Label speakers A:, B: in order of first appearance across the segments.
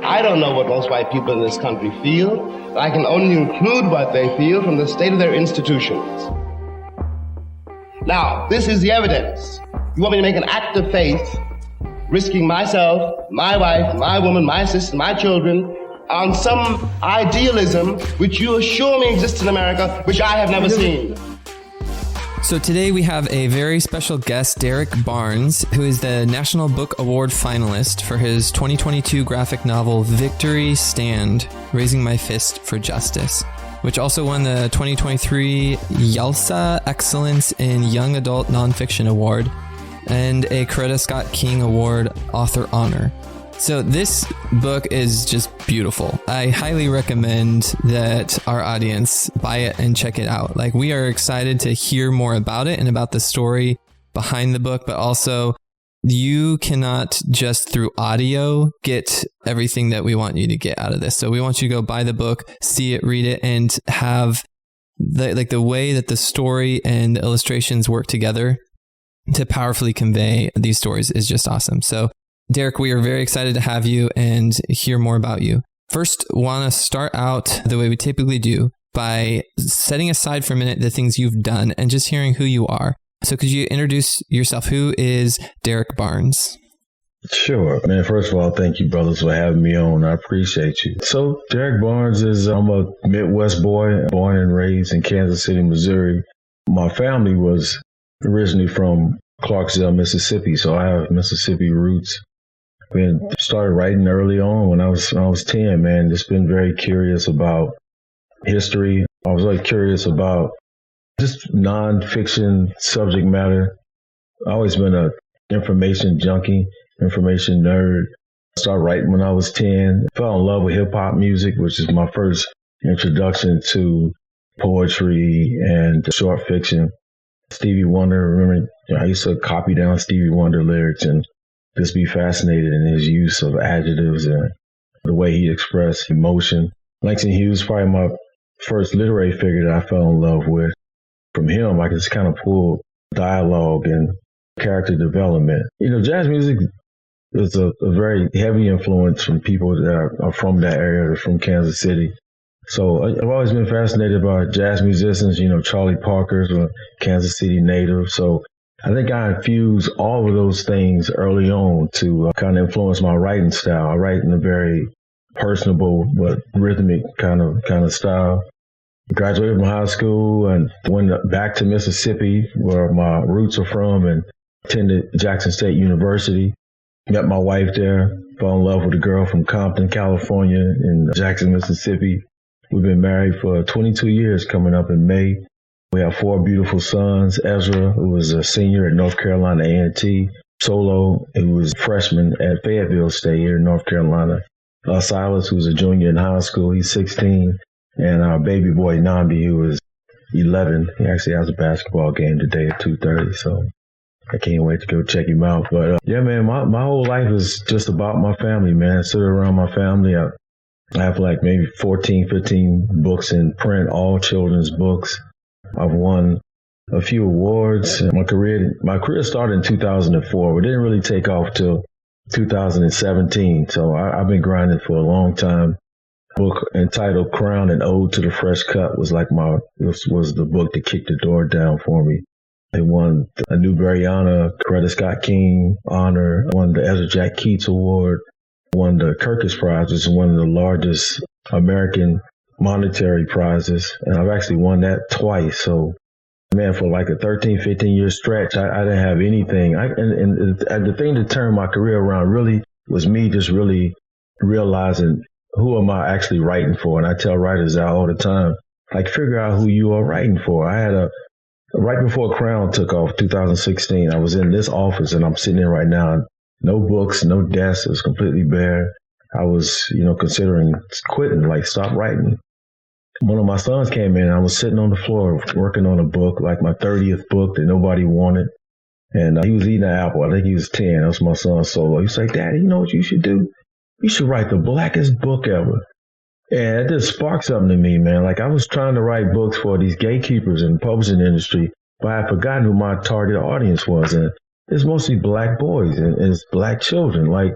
A: I don't know what most white people in this country feel, but I can only include what they feel from the state of their institutions. Now, this is the evidence. You want me to make an act of faith, risking myself, my wife, my woman, my sister, my children, on some idealism which you assure me exists in America, which I have never seen.
B: So today we have a very special guest, Derrick Barnes, who is the National Book Award finalist for his 2022 graphic novel Victory Stand, Raising My Fist for Justice, which also won the 2023 YALSA Excellence in Young Adult Nonfiction Award and a Coretta Scott King Award Author Honor. So this book is just beautiful. I highly recommend that our audience buy it and check it out. Like, we are excited to hear more about it and about the story behind the book, but also you cannot just through audio get everything that we want you to get out of this. So we want you to go buy the book, see it, read it, and have the way that the story and the illustrations work together to powerfully convey these stories is just awesome. So Derrick, we are very excited to have you and hear more about you. First, want to start out the way we typically do by setting aside for a minute the things you've done and just hearing who you are. So could you introduce yourself? Who is Derrick Barnes?
C: Sure. Man, first of all, thank you, brothers, for having me on. I appreciate you. So Derrick Barnes I'm a Midwest boy, born and raised in Kansas City, Missouri. My family was originally from Clarksville, Mississippi, so I have Mississippi roots. Started writing early on when I was 10, man. Just been very curious about history. I was really curious about just nonfiction subject matter. I've always been a information junkie, information nerd. Started writing when I was 10. Fell in love with hip hop music, which is my first introduction to poetry and short fiction. Stevie Wonder, remember, I used to copy down Stevie Wonder lyrics and just be fascinated in his use of adjectives and the way he expressed emotion. Langston Hughes, probably my first literary figure that I fell in love with. From him, I could just kind of pull dialogue and character development. You know, jazz music is a very heavy influence from people that are from that area, from Kansas City. So I've always been fascinated by jazz musicians. You know, Charlie Parker's a Kansas City native. So I think I infused all of those things early on to kind of influence my writing style. I write in a very personable but rhythmic kind of style. Graduated from high school and went back to Mississippi, where my roots are from, and attended Jackson State University. Met my wife there, fell in love with a girl from Compton, California, in Jackson, Mississippi. We've been married for 22 years coming up in May. We have 4 beautiful sons. Ezra, who was a senior at North Carolina A&T. Solo, who was a freshman at Fayetteville State here in North Carolina. Silas, who's a junior in high school, he's 16. And our baby boy, Nambi, who is 11. He actually has a basketball game today at 2:30, so I can't wait to go check him out. But yeah, man, my whole life is just about my family, man. I sit around my family. I have like maybe 14, 15 books in print, all children's books. I've won a few awards. My career started in 2004, but didn't really take off till 2017. So I've been grinding for a long time. Book entitled Crown and Ode to the Fresh Cut was like was the book that kicked the door down for me. It won a Newbery Honor, Coretta Scott King Honor, won the Ezra Jack Keats Award, won the Kirkus Prize, which is one of the largest American monetary prizes, and I've actually won that twice. So, man, for like a 13, 15-year stretch, I didn't have anything. And the thing that turned my career around really was me just really realizing, who am I actually writing for? And I tell writers that all the time, like, figure out who you are writing for. I had right before Crown took off, 2016, I was in this office, and I'm sitting in right now, no books, no desk, it was completely bare. I was, considering quitting, like, stop writing. One of my sons came in, and I was sitting on the floor working on a book, like my 30th book that nobody wanted. And he was eating an apple. I think he was 10. That was my son Solo. He was like, Daddy, you know what you should do? You should write the blackest book ever. And it just sparked something to me, man. Like, I was trying to write books for these gatekeepers in the publishing industry, but I had forgotten who my target audience was. And it's mostly black boys and it's black children. Like,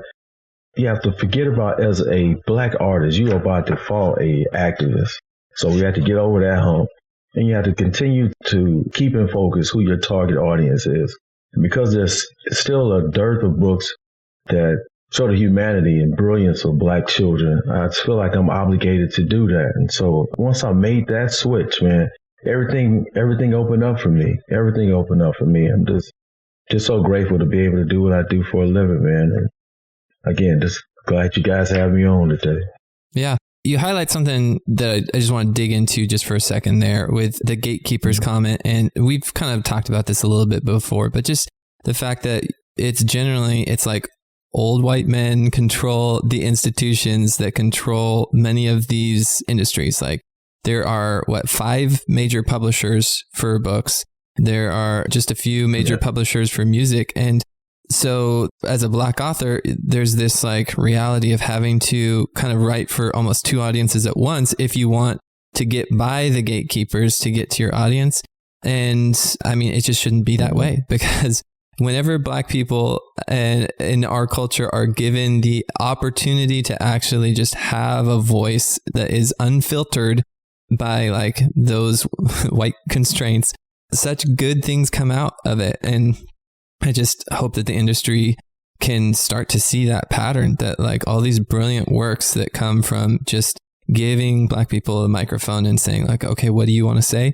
C: you have to forget about, as a black artist, you are by default a activist. So we have to get over that hump, and you have to continue to keep in focus who your target audience is. And because there's still a dearth of books that show the humanity and brilliance of black children, I feel like I'm obligated to do that. And so once I made that switch, man, everything opened up for me. Everything opened up for me. I'm just so grateful to be able to do what I do for a living, man. And again, just glad you guys have me on today.
B: Yeah. You highlight something that I just want to dig into just for a second there with the gatekeepers comment. And we've kind of talked about this a little bit before, but just the fact that it's like old white men control the institutions that control many of these industries. Like there are 5 major publishers for books. There are just a few major publishers for music. And so as a black author, there's this like reality of having to kind of write for almost 2 audiences at once if you want to get by the gatekeepers to get to your audience. And I mean, it just shouldn't be that way, because whenever black people in our culture are given the opportunity to actually just have a voice that is unfiltered by like those white constraints, such good things come out of it. And I just hope that the industry can start to see that pattern, that like all these brilliant works that come from just giving black people a microphone and saying like, okay, what do you want to say?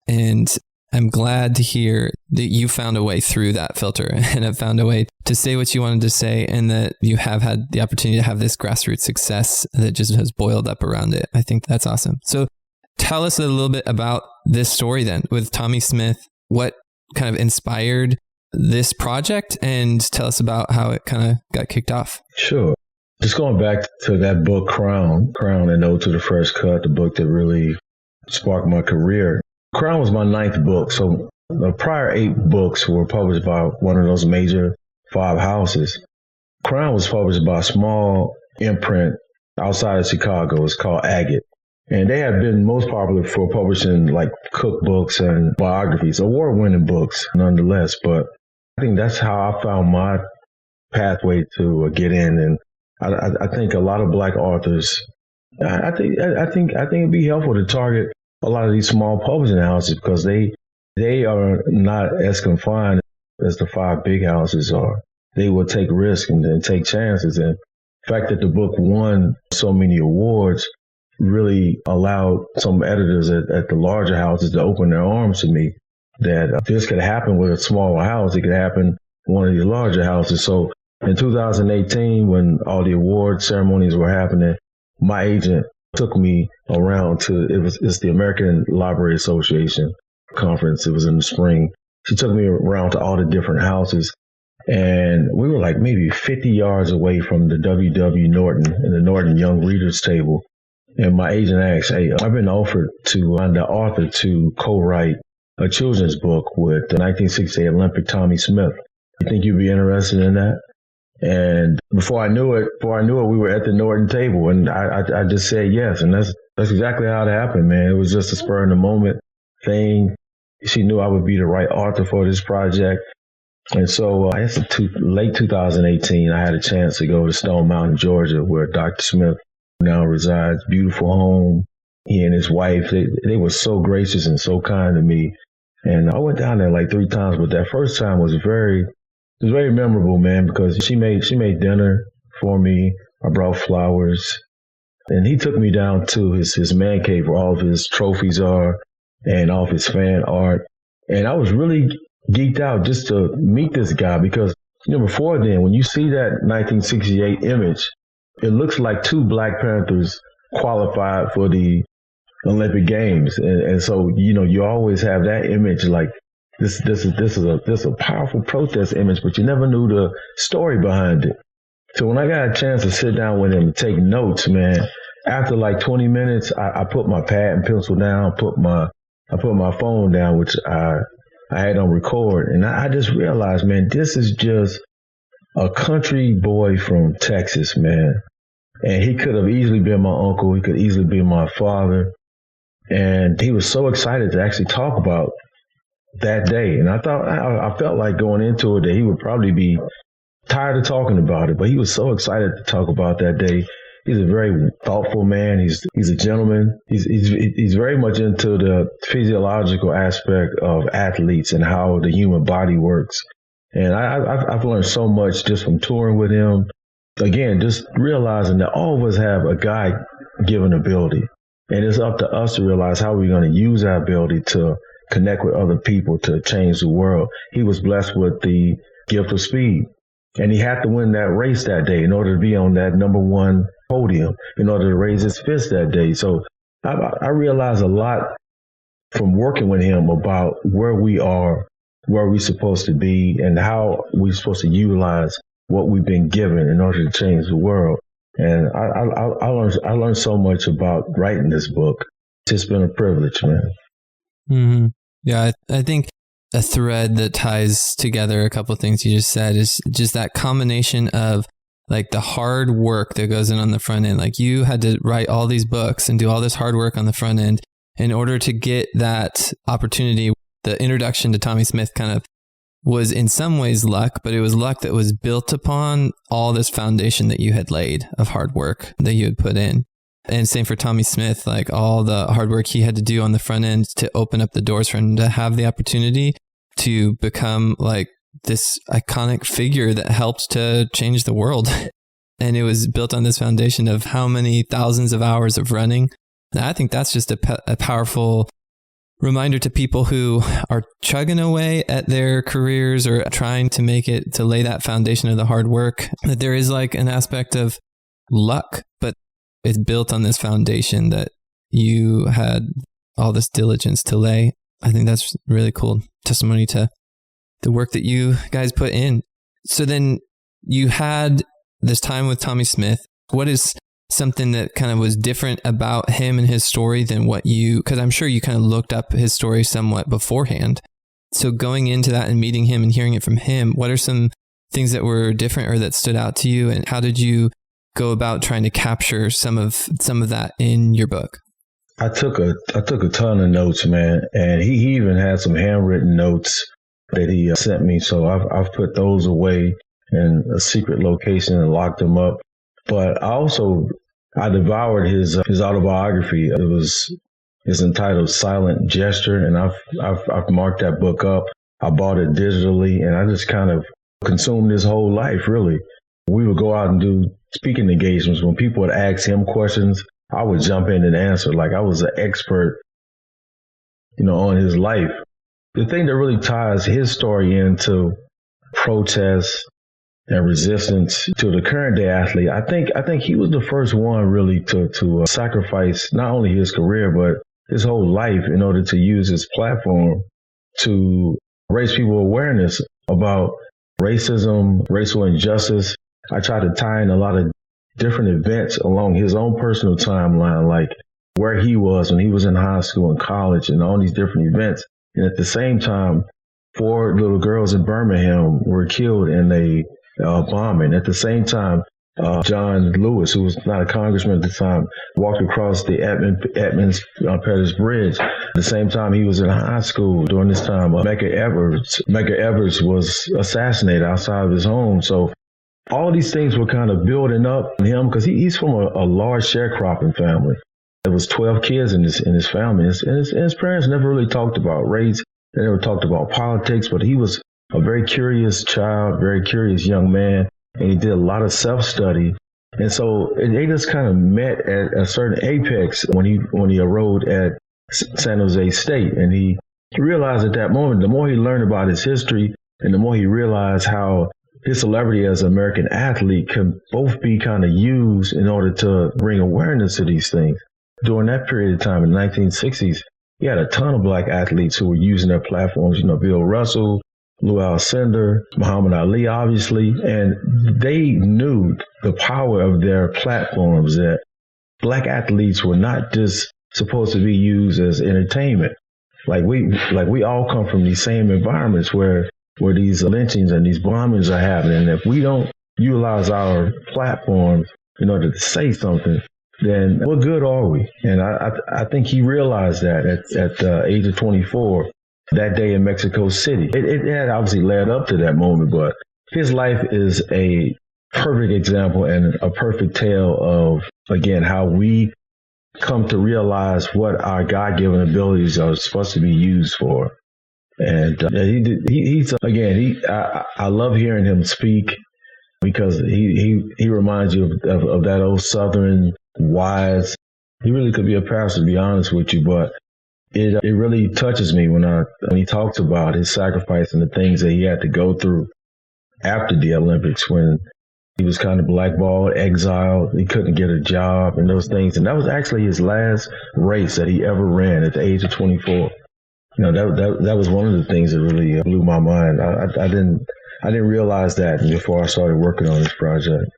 B: And I'm glad to hear that you found a way through that filter and have found a way to say what you wanted to say, and that you have had the opportunity to have this grassroots success that just has boiled up around it. I think that's awesome. So tell us a little bit about this story then with Tommie Smith. What kind of inspired this project, and tell us about how it kind of got kicked off.
C: Sure. Just going back to that book, Crown and Ode to the Fresh Cut, the book that really sparked my career. Crown was my 9th book. So the prior 8 books were published by one of those major 5 houses. Crown was published by a small imprint outside of Chicago. It's called Agate. And they have been most popular for publishing like cookbooks and biographies, award-winning books nonetheless. But I think that's how I found my pathway to get in. And I think a lot of black authors, I think it'd be helpful to target a lot of these small publishing houses, because they are not as confined as the 5 big houses are. They will take risks and take chances. And the fact that the book won so many awards really allowed some editors at the larger houses to open their arms to me, that this could happen with a smaller house. It could happen in one of these larger houses. So in 2018, when all the award ceremonies were happening, my agent took me around to, it's the American Library Association conference. It was in the spring. She took me around to all the different houses, and we were like maybe 50 yards away from the W.W. Norton and the Norton Young Readers Table. And my agent asked, hey, I've been offered to find the author to co-write a children's book with the 1968 Olympic Tommie Smith. You think you'd be interested in that? And before I knew it, we were at the Norton table, and I just said yes. And that's exactly how it happened, man. It was just a spur in the moment thing. She knew I would be the right author for this project. And so I guess late 2018, I had a chance to go to Stone Mountain, Georgia, where Dr. Smith now resides. Beautiful home. He and his wife, they were so gracious and so kind to me. And I went down there like 3 times, but that first time was very memorable, man, because she made dinner for me. I brought flowers, and he took me down to his man cave where all of his trophies are and all of his fan art. And I was really geeked out just to meet this guy, because, before then, when you see that 1968 image, it looks like 2 Black Panthers qualified for the Olympic Games. And so, you always have that image like this is a powerful protest image, but you never knew the story behind it. So when I got a chance to sit down with him and take notes, man, after like 20 minutes, I put my pad and pencil down, I put my phone down, which I had on record. And I just realized, man, this is just a country boy from Texas, man. And he could have easily been my uncle. He could easily be my father. And he was so excited to actually talk about that day. And I felt like going into it that he would probably be tired of talking about it, but he was so excited to talk about that day. He's a very thoughtful man. He's a gentleman. He's very much into the physiological aspect of athletes and how the human body works. And I've learned so much just from touring with him. Again, just realizing that all of us have a God-given ability. And it's up to us to realize how we're going to use our ability to connect with other people to change the world. He was blessed with the gift of speed. And he had to win that race that day in order to be on that number one podium, in order to raise his fist that day. So I realized a lot from working with him about where we are, where we're supposed to be, and how we're supposed to utilize what we've been given in order to change the world. And I learned so much about writing this book. It's just been a privilege, man.
B: Mm-hmm. Yeah, I think a thread that ties together a couple of things you just said is just that combination of like the hard work that goes in on the front end. Like you had to write all these books and do all this hard work on the front end in order to get that opportunity. The introduction to Tommie Smith kind of was in some ways luck, but it was luck that was built upon all this foundation that you had laid of hard work that you had put in. And same for Tommie Smith, like all the hard work he had to do on the front end to open up the doors for him to have the opportunity to become like this iconic figure that helped to change the world. And it was built on this foundation of how many thousands of hours of running. And I think that's just a powerful reminder to people who are chugging away at their careers or trying to make it, to lay that foundation of the hard work, that there is like an aspect of luck, but it's built on this foundation that you had all this diligence to lay. I think that's really cool testimony to the work that you guys put in. So then you had this time with Tommie Smith. What is something that kind of was different about him and his story than what you, because I'm sure you kind of looked up his story somewhat beforehand. So going into that and meeting him and hearing it from him, what are some things that were different or that stood out to you? And how did you go about trying to capture some of that in your book?
C: I took a ton of notes, man, and he even had some handwritten notes that he sent me. So I've put those away in a secret location and locked them up. But I devoured his autobiography. It's entitled Silent Gesture, and I've marked that book up. I bought it digitally, and I just kind of consumed his whole life, really. We would go out and do speaking engagements. When people would ask him questions, I would jump in and answer like I was an expert, on his life. The thing that really ties his story into protests and resistance to the current day athlete, I think he was the first one really to sacrifice not only his career, but his whole life in order to use his platform to raise people awareness about racism, racial injustice. I try to tie in a lot of different events along his own personal timeline, like where he was when he was in high school and college and all these different events. And at the same time, 4 little girls in Birmingham were killed in a bombing. At the same time, John Lewis, who was not a congressman at the time, walked across the Edmonds Pettus Bridge. At the same time, he was in high school during this time. Medgar Evers was assassinated outside of his home. So all these things were kind of building up in him because he's from a large sharecropping family. There was 12 kids in his family, and his parents never really talked about race. They never talked about politics, but he was a very curious child, very curious young man, and he did a lot of self-study. And so they just kind of met at a certain apex when he enrolled at San Jose State. And he realized at that moment, the more he learned about his history and the more he realized how his celebrity as an American athlete can both be kind of used in order to bring awareness to these things. During that period of time in the 1960s, he had a ton of black athletes who were using their platforms, Bill Russell, Lou Alcindor, Muhammad Ali, obviously, and they knew the power of their platforms, that black athletes were not just supposed to be used as entertainment. Like we all come from these same environments where these lynchings and these bombings are happening. And if we don't utilize our platforms in order to say something, then what good are we? And I think he realized that at the age of 24, that day in Mexico City. It had obviously led up to that moment, but his life is a perfect example and a perfect tale of, again, how we come to realize what our God-given abilities are supposed to be used for. And I love hearing him speak because he reminds you of that old Southern wise. He really could be a pastor, to be honest with you, but it really touches me when he talks about his sacrifice and the things that he had to go through after the Olympics, when he was kind of blackballed, exiled, he couldn't get a job and those things. And that was actually his last race that he ever ran at the age of 24. That was one of the things that really blew my mind. I didn't realize that before I started working on this project.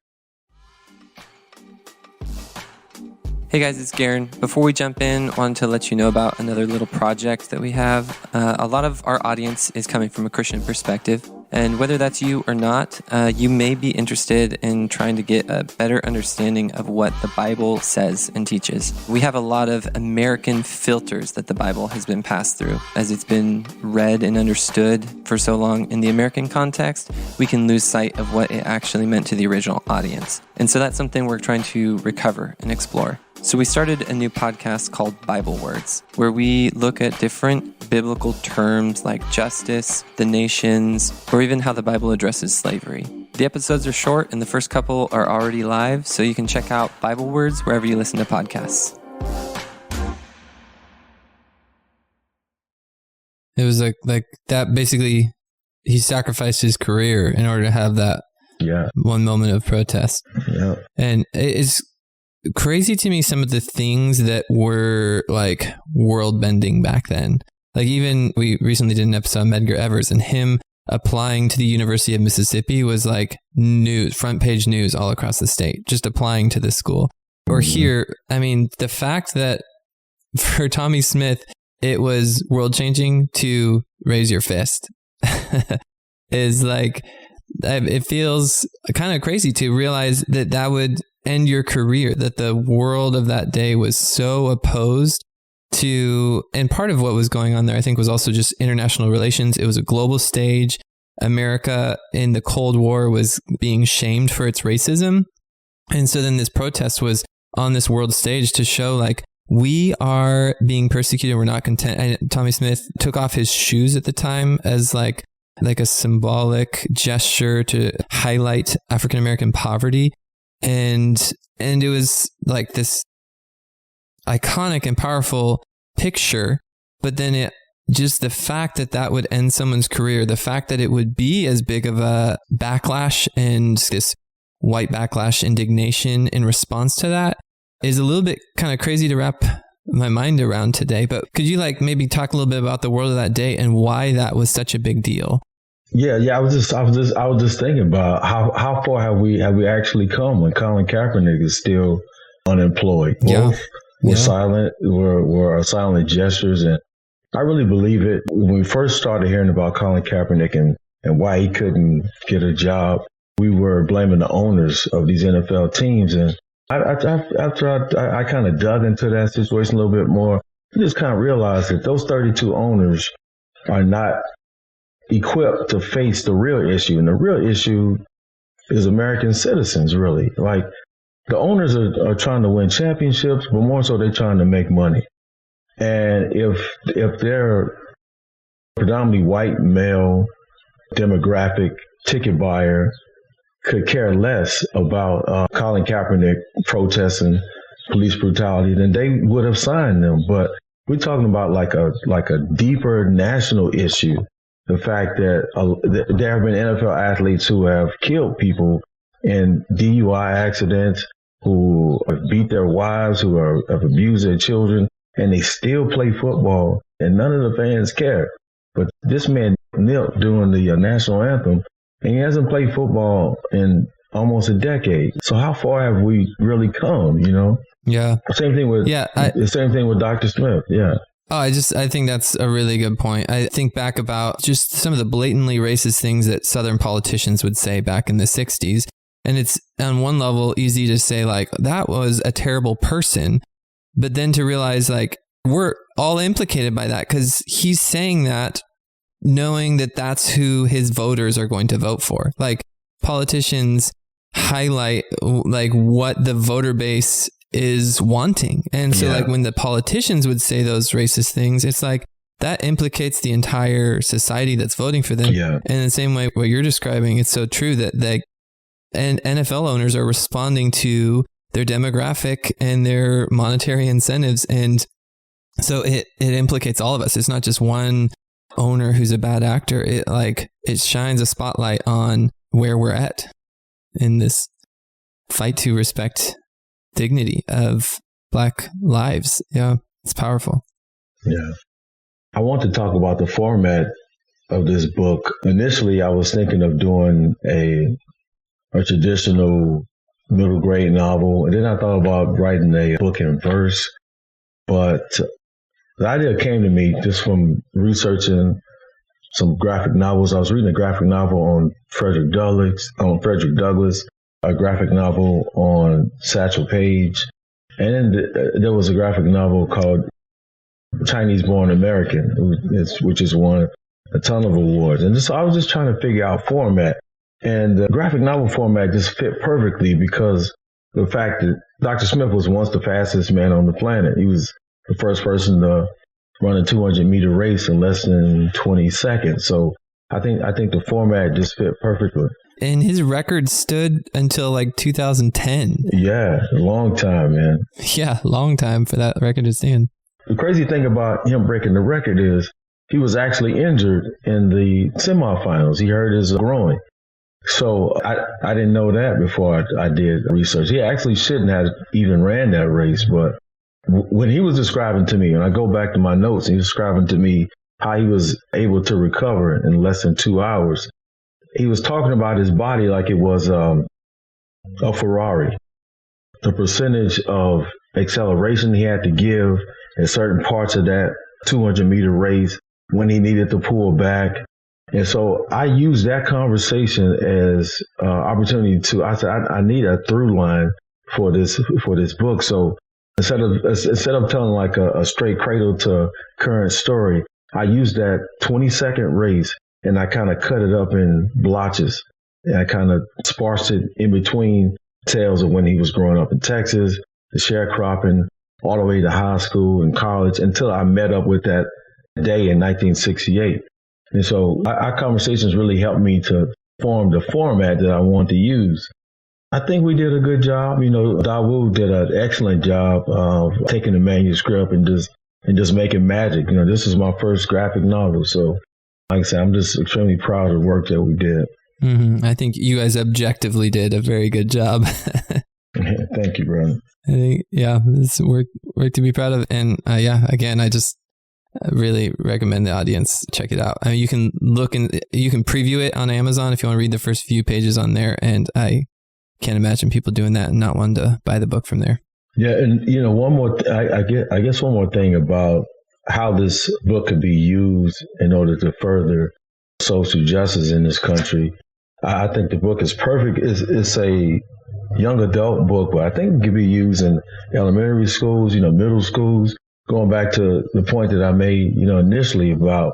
B: Hey guys, it's Garen. Before we jump in, I wanted to let you know about another little project that we have. A lot of our audience is coming from a Christian perspective, and whether that's you or not, you may be interested in trying to get a better understanding of what the Bible says and teaches. We have a lot of American filters that the Bible has been passed through. As it's been read and understood for so long in the American context, we can lose sight of what it actually meant to the original audience. And so that's something we're trying to recover and explore. So we started a new podcast called Bible Words, where we look at different biblical terms like justice, the nations, or even how the Bible addresses slavery. The episodes are short and the first couple are already live, so you can check out Bible Words wherever you listen to podcasts. It was like that basically, he sacrificed his career in order to have that one moment of protest.
C: Yeah.
B: And it's crazy to me, some of the things that were like world bending back then. Like, even we recently did an episode on Medgar Evers, and him applying to the University of Mississippi was like news, front page news all across the state, just applying to this school. Or here, I mean, the fact that for Tommie Smith, it was world changing to raise your fist is like, it feels kind of crazy to realize that would end your career, that the world of that day was so opposed to, and part of what was going on there, I think, was also just international relations. It was a global stage. America in the Cold War was being shamed for its racism. And so then this protest was on this world stage to show like, we are being persecuted. We're not content. And Tommie Smith took off his shoes at the time as like a symbolic gesture to highlight African-American poverty. And it was like this iconic and powerful picture, but then it just the fact that would end someone's career, the fact that it would be as big of a backlash and this white backlash indignation in response to that is a little bit kind of crazy to wrap my mind around today. But could you like maybe talk a little bit about the world of that day and why that was such a big deal?
C: Yeah. I was just thinking about how far have we actually come when Colin Kaepernick is still unemployed. We're silent. We're silent gestures, and I really believe it. When we first started hearing about Colin Kaepernick and why he couldn't get a job, we were blaming the owners of these NFL teams. And after I kind of dug into that situation a little bit more, I just kind of realized that those 32 owners are not equipped to face the real issue. And the real issue is American citizens, really. Like, the owners are trying to win championships, but more so they're trying to make money. And if they're predominantly white male demographic ticket buyer could care less about Colin Kaepernick protesting police brutality, then they would have signed them. But we're talking about like a deeper national issue. The fact that there have been NFL athletes who have killed people in DUI accidents, who have beat their wives, who have abused their children, and they still play football, and none of the fans care. But this man knelt during the national anthem, and he hasn't played football in almost a decade. So how far have we really come, you know?
B: Yeah.
C: Same thing with Dr. Smith. Yeah.
B: Oh, I think that's a really good point. I think back about just some of the blatantly racist things that Southern politicians would say back in the 60s. And it's on one level easy to say like, that was a terrible person. But then to realize like, we're all implicated by that because he's saying that knowing that that's who his voters are going to vote for. Like, politicians highlight like what the voter base is wanting. And so like when the politicians would say those racist things, it's like that implicates the entire society that's voting for them.
C: Yeah.
B: And in the same way what you're describing, it's so true that and NFL owners are responding to their demographic and their monetary incentives. And so it implicates all of us. It's not just one owner who's a bad actor. It shines a spotlight on where we're at in this fight to respect dignity of Black lives. Yeah, it's powerful.
C: Yeah. I want to talk about the format of this book. Initially, I was thinking of doing a traditional middle grade novel, and then I thought about writing a book in verse. But the idea came to me just from researching some graphic novels. I was reading a graphic novel on Frederick Douglass, a graphic novel on Satchel Paige, and then there was a graphic novel called Chinese Born American, which has won a ton of awards. And I was just trying to figure out format. And the graphic novel format just fit perfectly because the fact that Dr. Smith was once the fastest man on the planet. He was the first person to run a 200-meter race in less than 20 seconds. So I think the format just fit perfectly.
B: And his record stood until like 2010.
C: Yeah, a long time, man.
B: Yeah, long time for that record to stand.
C: The crazy thing about him breaking the record is he was actually injured in the semifinals. He hurt his groin. So I didn't know that before I did research. He actually shouldn't have even ran that race. But when he was describing to me, and I go back to my notes, he was describing to me how he was able to recover in less than 2 hours. He was talking about his body like it was a Ferrari. The percentage of acceleration he had to give in certain parts of that 200-meter race when he needed to pull back. And so I used that conversation as opportunity I said, I need a through line for this book. So instead of telling like a straight cradle to current story, I used that 20-second race and I kind of cut it up in blotches. And I kind of sparsed it in between tales of when he was growing up in Texas, the sharecropping, all the way to high school and college until I met up with that day in 1968. And so our conversations really helped me to form the format that I want to use. I think we did a good job. You know, Dawood did an excellent job of taking the manuscript and just making magic. You know, this is my first graphic novel. So like I said, I'm just extremely proud of the work that we did.
B: Mm-hmm. I think you guys objectively did a very good job.
C: Thank you, brother.
B: I think, it's work to be proud of. And again, I just really recommend the audience check it out. I mean, you can you can preview it on Amazon if you want to read the first few pages on there. And I can't imagine people doing that and not wanting to buy the book from there.
C: Yeah. And, you know, one more, I guess one more thing about how this book could be used in order to further social justice in this country. I think the book is perfect. It's a young adult book, but I think it could be used in elementary schools, you know, middle schools. Going back to the point that I made, you know, initially about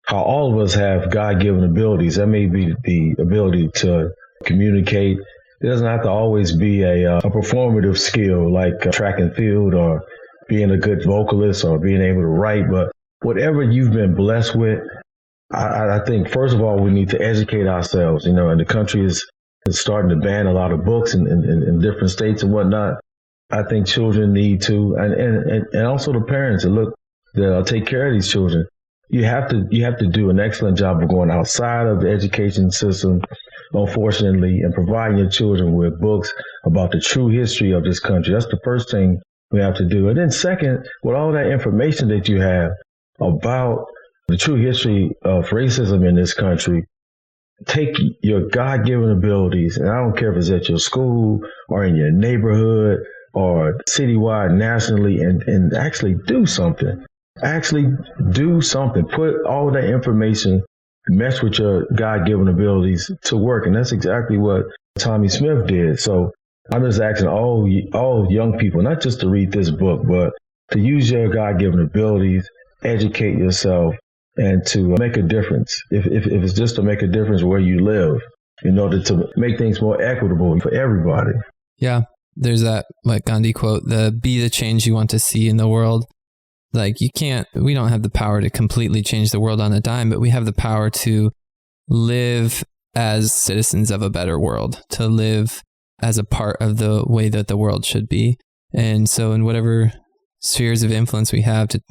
C: how all of us have God-given abilities. That may be the ability to communicate. It doesn't have to always be a performative skill like track and field or being a good vocalist or being able to write. But whatever you've been blessed with, I think, first of all, we need to educate ourselves, you know, and the country is starting to ban a lot of books in different states and whatnot. I think children need to, and also the parents that take care of these children. You have to do an excellent job of going outside of the education system, unfortunately, and providing your children with books about the true history of this country. That's the first thing we have to do. And then second, with all that information that you have about the true history of racism in this country, take your God-given abilities, and I don't care if it's at your school or in your neighborhood or citywide, nationally, and actually do something. Actually do something. Put all that information, mesh with your God-given abilities to work. And that's exactly what Tommie Smith did. So I'm just asking all young people, not just to read this book, but to use your God-given abilities, educate yourself, and to make a difference. If it's just to make a difference where you live, in order to make things more equitable for everybody.
B: Yeah. There's that Gandhi quote, be the change you want to see in the world. Like we don't have the power to completely change the world on a dime, but we have the power to live as citizens of a better world, to live as a part of the way that the world should be. And so in whatever spheres of influence we have, to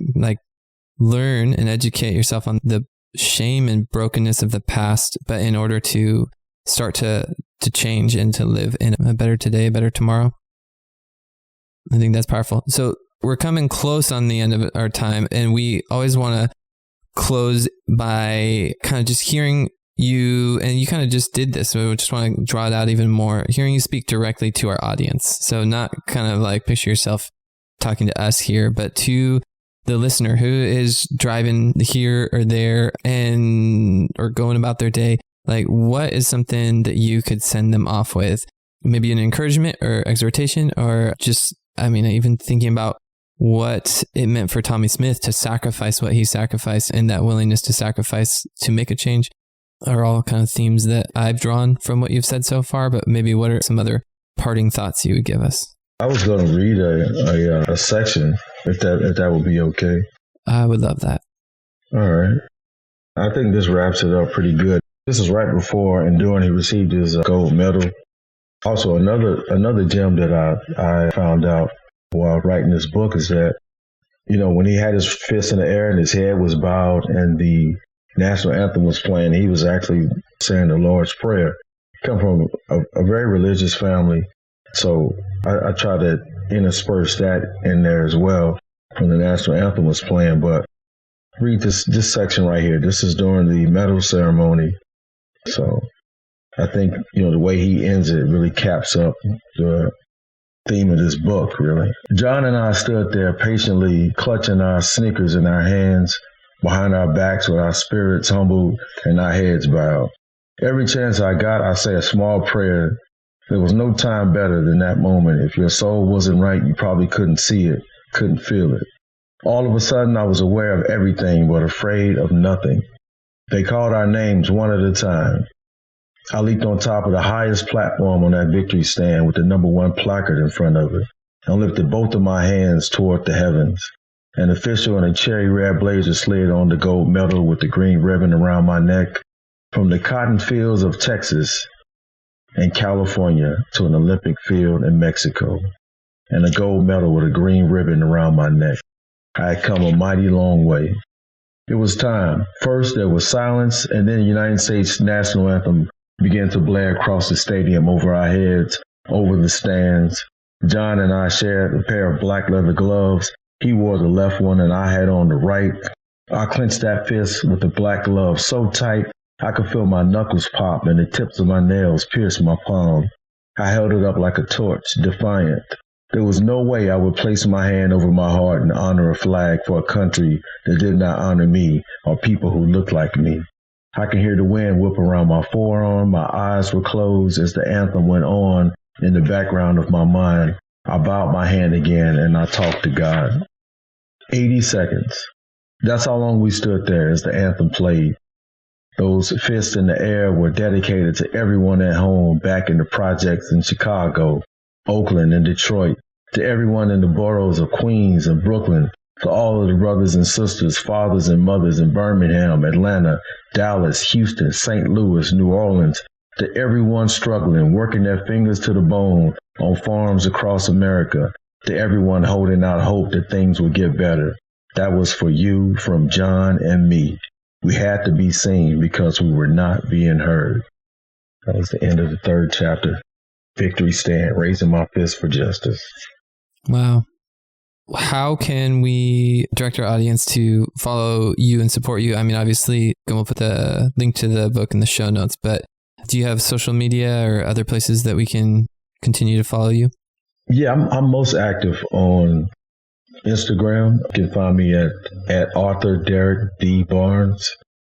B: learn and educate yourself on the shame and brokenness of the past, but in order to start to change and to live in a better today, a better tomorrow. I think that's powerful. So we're coming close on the end of our time, and we always want to close by kind of just hearing you, and you kind of just did this, so we just want to draw it out even more, hearing you speak directly to our audience. So not kind of picture yourself talking to us here, but to the listener who is driving here or there or going about their day. What is something that you could send them off with? Maybe an encouragement or exhortation, or just, even thinking about what it meant for Tommie Smith to sacrifice what he sacrificed, and that willingness to sacrifice to make a change are all kind of themes that I've drawn from what you've said so far. But maybe what are some other parting thoughts you would give us?
C: I was going to read a section, if that would be okay.
B: I would love that.
C: All right. I think this wraps it up pretty good. This is right before and during he received his gold medal. Also, another gem that I found out while writing this book is that, when he had his fist in the air and his head was bowed and the national anthem was playing, he was actually saying the Lord's Prayer. Come from a very religious family, so I try to intersperse that in there as well when the national anthem was playing. But read this section right here. This is during the medal ceremony. So I think, the way he ends it really caps up the theme of this book, really. John and I stood there patiently clutching our sneakers in our hands, behind our backs with our spirits humbled and our heads bowed. Every chance I got, I say a small prayer. There was no time better than that moment. If your soul wasn't right, you probably couldn't see it, couldn't feel it. All of a sudden, I was aware of everything but afraid of nothing. They called our names one at a time. I leaped on top of the highest platform on that victory stand with the number 1 placard in front of it, and lifted both of my hands toward the heavens. An official in a cherry red blazer slid on the gold medal with the green ribbon around my neck. From the cotton fields of Texas and California to an Olympic field in Mexico, and a gold medal with a green ribbon around my neck. I had come a mighty long way. It was time. First, there was silence, and then the United States national anthem began to blare across the stadium over our heads, over the stands. John and I shared a pair of black leather gloves. He wore the left one, and I had on the right. I clenched that fist with the black glove so tight I could feel my knuckles pop and the tips of my nails pierce my palm. I held it up like a torch, defiant. There was no way I would place my hand over my heart and honor a flag for a country that did not honor me or people who looked like me. I could hear the wind whip around my forearm. My eyes were closed as the anthem went on in the background of my mind. I bowed my hand again and I talked to God. 80 seconds. That's how long we stood there as the anthem played. Those fists in the air were dedicated to everyone at home back in the projects in Chicago, Oakland, and Detroit, to everyone in the boroughs of Queens and Brooklyn, to all of the brothers and sisters, fathers and mothers in Birmingham, Atlanta, Dallas, Houston, St. Louis, New Orleans, to everyone struggling, working their fingers to the bone on farms across America, to everyone holding out hope that things would get better. That was for you, from John and me. We had to be seen because we were not being heard. That was the end of the 3rd chapter. Victory stand, raising my fist for justice.
B: Wow. How can we direct our audience to follow you and support you? I mean, obviously, we'll put the link to the book in the show notes, but do you have social media or other places that we can continue to follow you?
C: Yeah, I'm most active on Instagram. You can find me at author Derrick D. Barnes,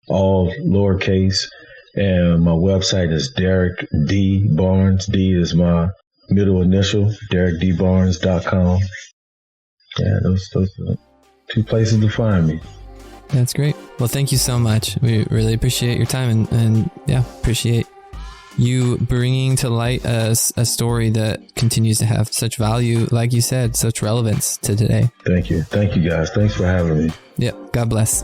C: all lowercase. And my website is Derrick D. Barnes. D is my middle initial, DerrickDBarnes.com. Yeah, those are 2 places to find me.
B: That's great. Well, thank you so much. We really appreciate your time and yeah, appreciate you bringing to light a story that continues to have such value, like you said, such relevance to today.
C: Thank you. Thank you, guys. Thanks for having me.
B: Yep. God bless.